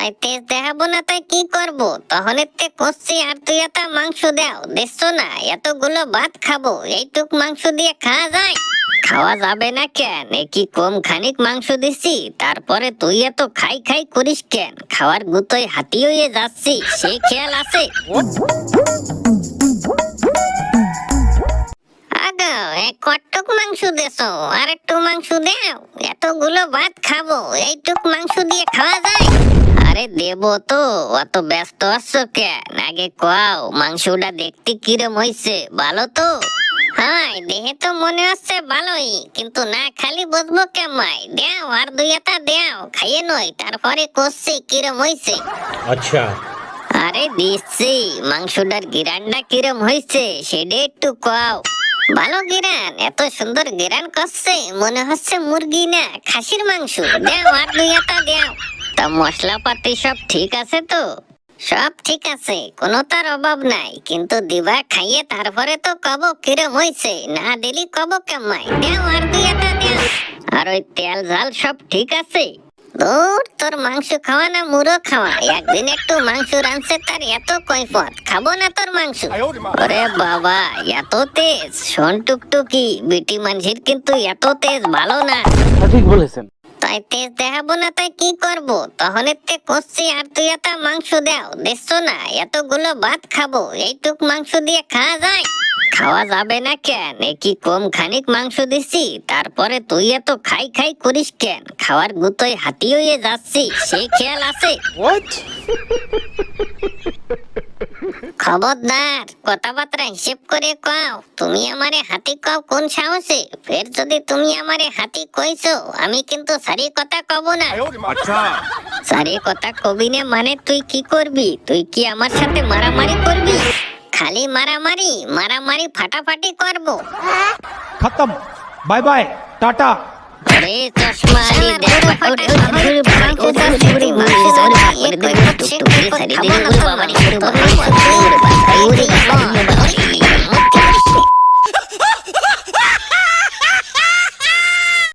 তাই তেজ দেখাবো না তাই কি করবো? তখন এতে কষছি আর তুই এত মাংস দাও, দেখছো না এতগুলো ভাত খাবো, এইটুক মাংস দিয়ে খাওয়া যায়? খাওয়া যাবে না কেন? এ কি কম খানিক মাংস দিছি, তারপরে তুই এত খাই খাই করিস কেন? খাওয়ার গুতোয় হাতি হয়ে যাচ্ছি, সেই খেয়াল আছে? আগো কটক মাংস দেছো, আর একটু মাংস দাও, এতগুলো ভাত খাবো, এইটুক মাংস দিয়ে খাওয়া যায়? আরে দেবো তো, অত ব্যস্ত আছো কেন? আগে কও মাংসটা দেখতে কিরম হইছে, ভালো তো? হ্যাঁ দেখে তো মনে হচ্ছে ভালোই, কিন্তু না খালি বুঝবো কেমন? দেও আর দুই এটা দেও, খাইয়ে নই, তারপরে কষছি কিরম হইছে। अच्छा আরে দিচ্ছি, মাংসটার গিরানটা কিরম হইছে সেটা একটু কও। ভালো গিরান, এত সুন্দর গিরান করছে, মনে হচ্ছে মুরগি না খাসির মাংস। দেও আর দুই এটা দেও। তা মশলাপাতি সব ঠিক আছে তো? সব ঠিক আছে, কোনো তার অভাব নাই, কিন্তু দিবা খাইয়ে তারপরে তো কব কিরম হইছে, না দিলি কব কেমন? দেও আর দুই এটা দেও। আর ওই তেল ঝাল সব ঠিক আছে? দূর, তোর মাংস খাওয়া না মুরো খাওয়া, একদিন একটু মাংস রাঁধছে তার এত কৈফত, খাবো না তোর মাংস। ওরে বাবা এত তেজ! শোন টুকটুকি, বিটি মানুষের কিন্তু এত তেজ ভালো না। ঠিক বলেছেন। তাই তেজ দেখাবো না তাই কি করবো? তখন এতে কষছি আর তুই এত মাংস দাও, দেখছো না এতগুলো ভাত খাবো, এইটুক মাংস দিয়ে খাওয়া যায়? খাওয়া যাবে না কেন? এ কি কম খানিক মাংস দিছি, তারপরে তুই এত খাই খাই করিস কেন? খাওয়ার গুতোয় হাতি হয়ে যাচ্ছি, সেই খেয়াল আছে? খবরদার, কথাবার্তা হিসেব করে কও। তুমি আমারে হাতি কও কোন সাহসে? ফের যদি তুমি আমারে হাতি কইছো, আমি কিন্তু সারি কথা কব না। সারি কথা কবি না মানে তুই কি করবি? তুই কি আমার সাথে মারামারি করবি? খালি মারামারি, মারামারি ফাটাফাটি করবো। खत्म, बाय बाय, टाटा। আরে চশমা আলী দেখ,